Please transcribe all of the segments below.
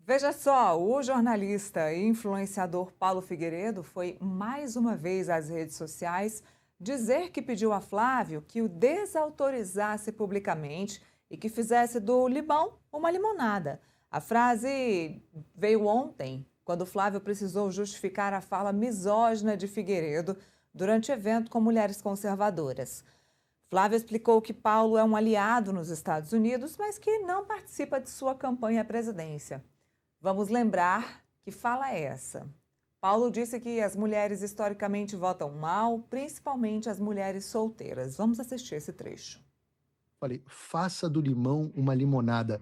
Veja só, o jornalista e influenciador Paulo Figueiredo foi mais uma vez às redes sociais dizer que pediu a Flávio que o desautorizasse publicamente e que fizesse do limão uma limonada. A frase veio ontem, quando Flávio precisou justificar a fala misógina de Figueiredo durante evento com mulheres conservadoras. Flávio explicou que Paulo é um aliado nos Estados Unidos, mas que não participa de sua campanha à presidência. Vamos lembrar que fala é essa. Paulo disse que as mulheres historicamente votam mal, principalmente as mulheres solteiras. Vamos assistir esse trecho. Falei, faça do limão uma limonada.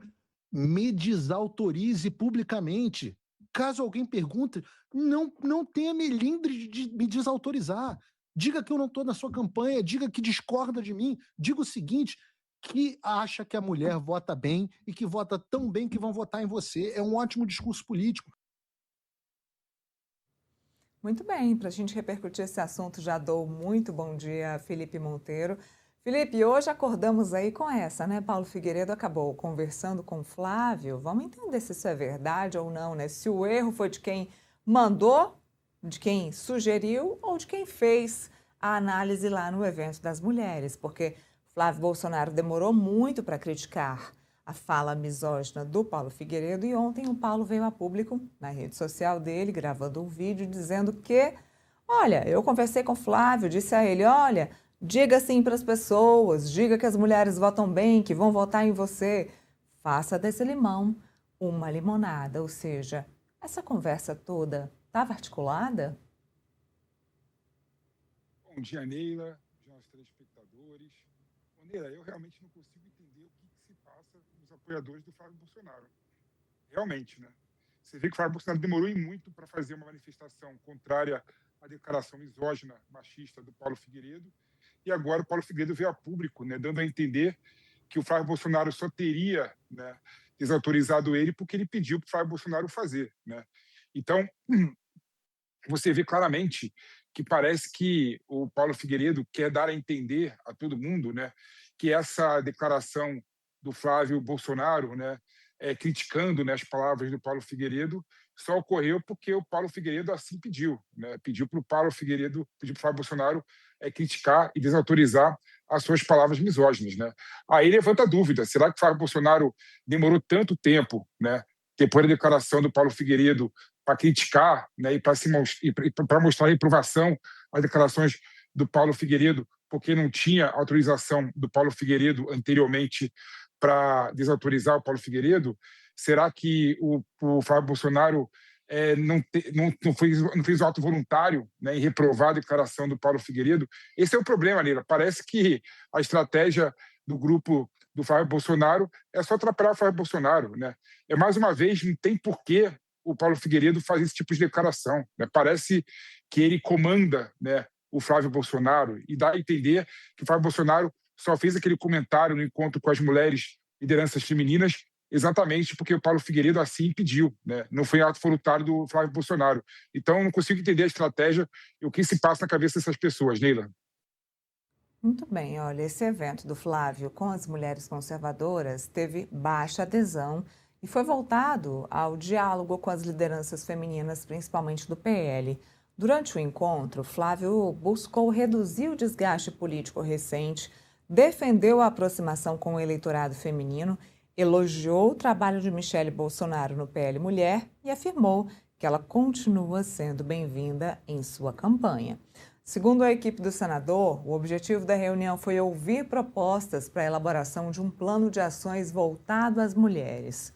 Me desautorize publicamente. Caso alguém pergunte, não tenha melindre de me desautorizar. Diga que eu não estou na sua campanha, diga que discorda de mim. Diga o seguinte, que acha que a mulher vota bem e que vota tão bem que vão votar em você. É um ótimo discurso político. Muito bem, para a gente repercutir esse assunto, já dou muito bom dia a Felipe Monteiro. Felipe, hoje acordamos aí com essa, né? Paulo Figueiredo acabou conversando com Flávio. Vamos entender se isso é verdade ou não, né? Se o erro foi de quem mandou, de quem sugeriu ou de quem fez a análise lá no evento das mulheres, porque Flávio Bolsonaro demorou muito para criticar a fala misógina do Paulo Figueiredo e ontem o Paulo veio a público na rede social dele, gravando um vídeo dizendo que, olha, eu conversei com o Flávio, disse a ele, olha, diga sim para as pessoas, diga que as mulheres votam bem, que vão votar em você, faça desse limão uma limonada, ou seja, essa conversa toda estava articulada? Bom dia, Neila, bom dia aos telespectadores. Bom, Neila, eu realmente não consigo entender o que se passa nos apoiadores do Flávio Bolsonaro. Realmente, né? Você vê que o Flávio Bolsonaro demorou e muito para fazer uma manifestação contrária à declaração misógina, machista do Paulo Figueiredo, e agora o Paulo Figueiredo veio a público, né, dando a entender que o Flávio Bolsonaro só teria, né, desautorizado ele porque ele pediu para o Flávio Bolsonaro fazer, né? Então, você vê claramente que parece que o Paulo Figueiredo quer dar a entender a todo mundo, né, que essa declaração do Flávio Bolsonaro, né, criticando, né, as palavras do Paulo Figueiredo, só ocorreu porque o Paulo Figueiredo assim pediu, né, pediu para o Paulo Figueiredo, pediu para o Flávio Bolsonaro criticar e desautorizar as suas palavras misóginas, né? Aí levanta a dúvida: será que o Flávio Bolsonaro demorou tanto tempo, né, depois da declaração do Paulo Figueiredo, para criticar, né, e para mostrar a reprovação às declarações do Paulo Figueiredo, porque não tinha autorização do Paulo Figueiredo anteriormente para desautorizar o Paulo Figueiredo? Será que o Flávio Bolsonaro não fez o ato voluntário, né, em reprovar a declaração do Paulo Figueiredo? Esse é o problema, Leila. Parece que a estratégia do grupo do Flávio Bolsonaro é só atrapalhar o Flávio Bolsonaro, né? Mais uma vez, não tem porquê o Paulo Figueiredo fazer esse tipo de declaração, né? Parece que ele comanda, né, o Flávio Bolsonaro e dá a entender que o Flávio Bolsonaro só fez aquele comentário no encontro com as mulheres lideranças femininas exatamente porque o Paulo Figueiredo assim pediu, né? Não foi ato voluntário do Flávio Bolsonaro. Então, não consigo entender a estratégia e o que se passa na cabeça dessas pessoas, Neila. Muito bem, olha, esse evento do Flávio com as mulheres conservadoras teve baixa adesão e foi voltado ao diálogo com as lideranças femininas, principalmente do PL. Durante o encontro, Flávio buscou reduzir o desgaste político recente, defendeu a aproximação com o eleitorado feminino, elogiou o trabalho de Michele Bolsonaro no PL Mulher e afirmou que ela continua sendo bem-vinda em sua campanha. Segundo a equipe do senador, o objetivo da reunião foi ouvir propostas para a elaboração de um plano de ações voltado às mulheres.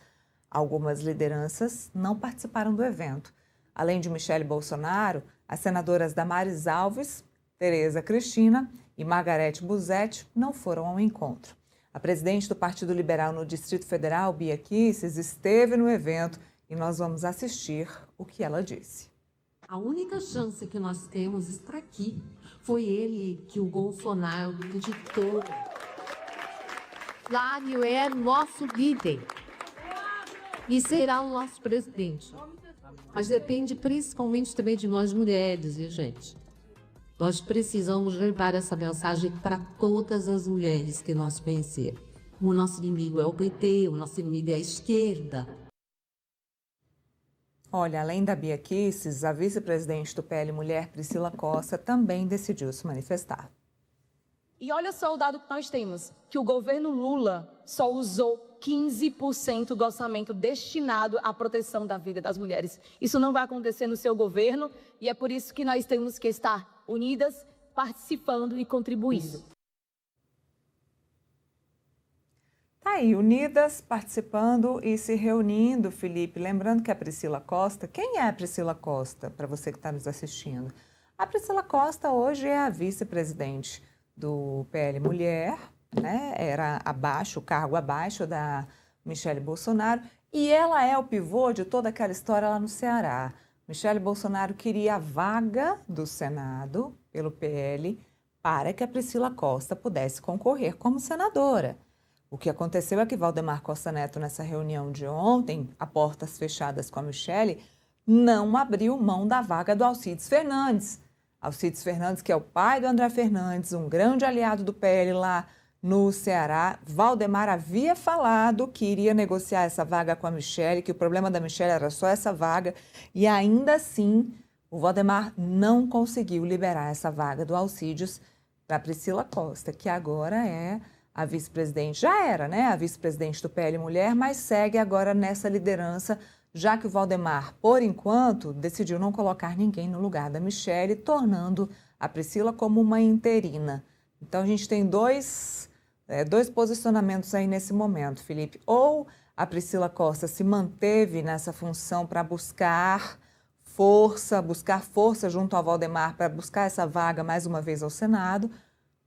Algumas lideranças não participaram do evento. Além de Michele Bolsonaro, as senadoras Damares Alves, Tereza Cristina e Margarete Busetti não foram ao encontro. A presidente do Partido Liberal no Distrito Federal, Bia Kicis, esteve no evento e nós vamos assistir o que ela disse. A única chance que nós temos está aqui. Foi ele que o Bolsonaro acreditou. Flávio é nosso líder e será o nosso presidente. Mas depende principalmente também de nós mulheres, viu, gente? Nós precisamos levar essa mensagem para todas as mulheres que nós conhecemos. O nosso inimigo é o PT, o nosso inimigo é a esquerda. Olha, além da Bia Kicis, a vice-presidente do PL Mulher, Priscila Costa, também decidiu se manifestar. E olha só o dado que nós temos, que o governo Lula só usou 15% do orçamento destinado à proteção da vida das mulheres. Isso não vai acontecer no seu governo e é por isso que nós temos que estar unidas, participando e contribuindo. Tá aí, unidas, participando e se reunindo, Felipe. Lembrando que a Priscila Costa, quem é a Priscila Costa, para você que está nos assistindo? A Priscila Costa hoje é a vice-presidente do PL Mulher, né? Era abaixo, o cargo abaixo da Michele Bolsonaro, e ela é o pivô de toda aquela história lá no Ceará. Michele Bolsonaro queria a vaga do Senado pelo PL para que a Priscila Costa pudesse concorrer como senadora. O que aconteceu é que Valdemar Costa Neto, nessa reunião de ontem, a portas fechadas com a Michele, não abriu mão da vaga do Alcides Fernandes. Alcides Fernandes, que é o pai do André Fernandes, um grande aliado do PL lá no Ceará. Valdemar havia falado que iria negociar essa vaga com a Michele, que o problema da Michele era só essa vaga, e ainda assim o Valdemar não conseguiu liberar essa vaga do Alcides para Priscila Costa, que agora é a vice-presidente, já era, né, a vice-presidente do PL Mulher, mas segue agora nessa liderança, já que o Valdemar, por enquanto, decidiu não colocar ninguém no lugar da Michele, tornando a Priscila como uma interina. Então, a gente tem dois posicionamentos aí nesse momento, Felipe. Ou a Priscila Costa se manteve nessa função para buscar força junto ao Valdemar para buscar essa vaga mais uma vez ao Senado,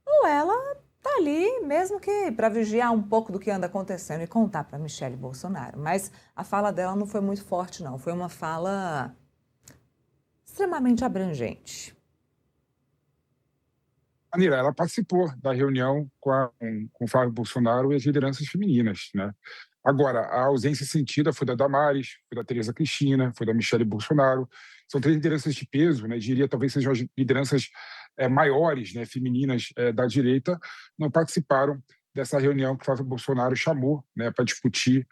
ou ela está ali, mesmo que para vigiar um pouco do que anda acontecendo e contar para Michele Bolsonaro. Mas a fala dela não foi muito forte, não. Foi uma fala extremamente abrangente. Anira, ela participou da reunião com o Flávio Bolsonaro e as lideranças femininas, né? Agora, a ausência sentida foi da Damares, foi da Tereza Cristina, foi da Michele Bolsonaro. São três lideranças de peso, né? Diria talvez sejam as lideranças maiores, né, femininas da direita, não participaram dessa reunião que o Flávio Bolsonaro chamou, né, para discutir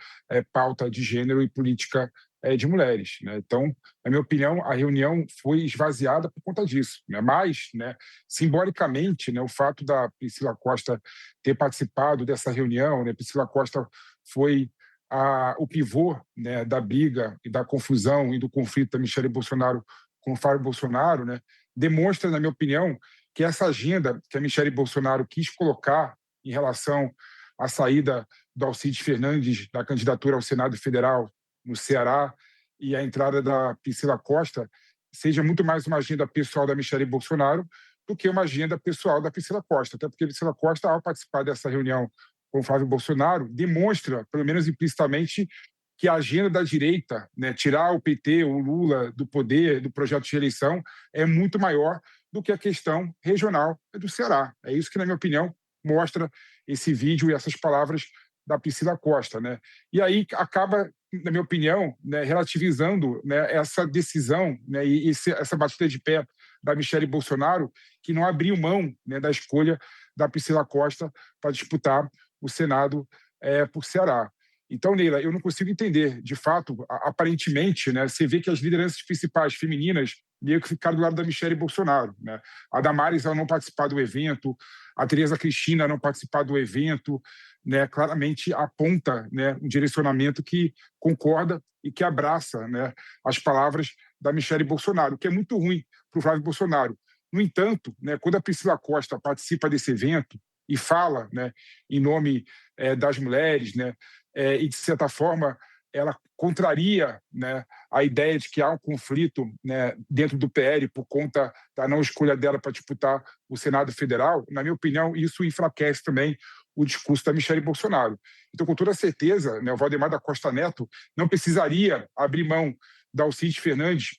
pauta de gênero e política de mulheres, né? Então, na minha opinião, a reunião foi esvaziada por conta disso, né? Mas, né, simbolicamente, né, o fato da Priscila Costa ter participado dessa reunião, né, Priscila Costa foi o pivô, né, da briga e da confusão e do conflito da Michele Bolsonaro com o Flávio Bolsonaro, né, demonstra, na minha opinião, que essa agenda que a Michele Bolsonaro quis colocar em relação à saída do Alcides Fernandes da candidatura ao Senado Federal no Ceará e a entrada da Priscila Costa seja muito mais uma agenda pessoal da Michele Bolsonaro do que uma agenda pessoal da Priscila Costa. Até porque a Priscila Costa, ao participar dessa reunião com o Flávio Bolsonaro, demonstra, pelo menos implicitamente, que a agenda da direita, né, tirar o PT, o Lula do poder, do projeto de eleição, é muito maior do que a questão regional do Ceará. É isso que, na minha opinião, mostra esse vídeo e essas palavras da Priscila Costa, né? E aí acaba, na minha opinião, né, relativizando, né, essa decisão, né, e essa batida de pé da Michele Bolsonaro, que não abriu mão, né, da escolha da Priscila Costa para disputar o Senado por Ceará. Então, Neila, eu não consigo entender. De fato, aparentemente, né, você vê que as lideranças principais femininas meio que ficaram do lado da Michele Bolsonaro, né? A Damares, ao não participar do evento, a Tereza Cristina, ao não participar do evento, né, claramente aponta, né, um direcionamento que concorda e que abraça, né, as palavras da Michele Bolsonaro, que é muito ruim para o Flávio Bolsonaro. No entanto, né, quando a Priscila Costa participa desse evento e fala, né, em nome das mulheres, né, e, de certa forma, ela contraria, né, a ideia de que há um conflito, né, dentro do PL por conta da não escolha dela para disputar o Senado Federal. Na minha opinião, isso enfraquece também o discurso da Michele Bolsonaro. Então, com toda certeza, né, o Valdemar da Costa Neto não precisaria abrir mão da Alcides Fernandes,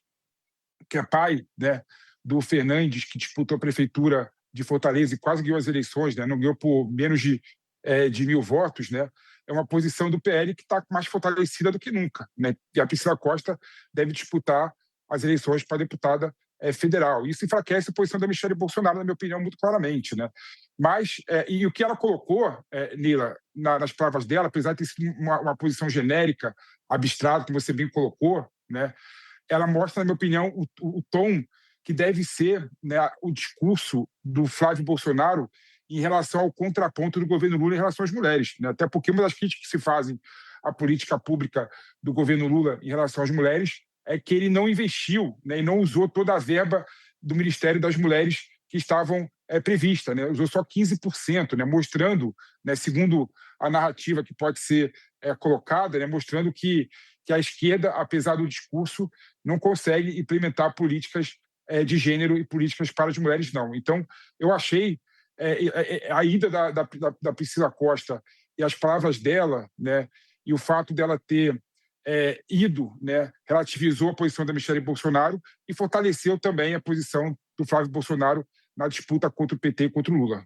que é pai, né, do Fernandes, que disputou a prefeitura de Fortaleza e quase ganhou as eleições, né, não ganhou por menos de 1.000 votos, né? É uma posição do PL que está mais fortalecida do que nunca, né? E a Priscila Costa deve disputar as eleições para deputada federal. Isso enfraquece a posição da Michele Bolsonaro, na minha opinião, muito claramente, né? Mas, e o que ela colocou, Nila, nas palavras dela, apesar de ter sido uma posição genérica, abstrata, que você bem colocou, né, ela mostra, na minha opinião, o tom que deve ser, né, o discurso do Flávio Bolsonaro em relação ao contraponto do governo Lula em relação às mulheres, né? Até porque uma das críticas que se fazem à política pública do governo Lula em relação às mulheres é que ele não investiu, né, e não usou toda a verba do Ministério das Mulheres que estavam prevista, né? Usou só 15%, né? Mostrando, né, segundo a narrativa que pode ser colocada, né, mostrando que a esquerda, apesar do discurso, não consegue implementar políticas de gênero e políticas para as mulheres, não. Então, eu achei a ida da Priscila Costa e as palavras dela, né, e o fato dela ter ido, né, relativizou a posição da Michelle Bolsonaro e fortaleceu também a posição do Flávio Bolsonaro na disputa contra o PT e contra o Lula.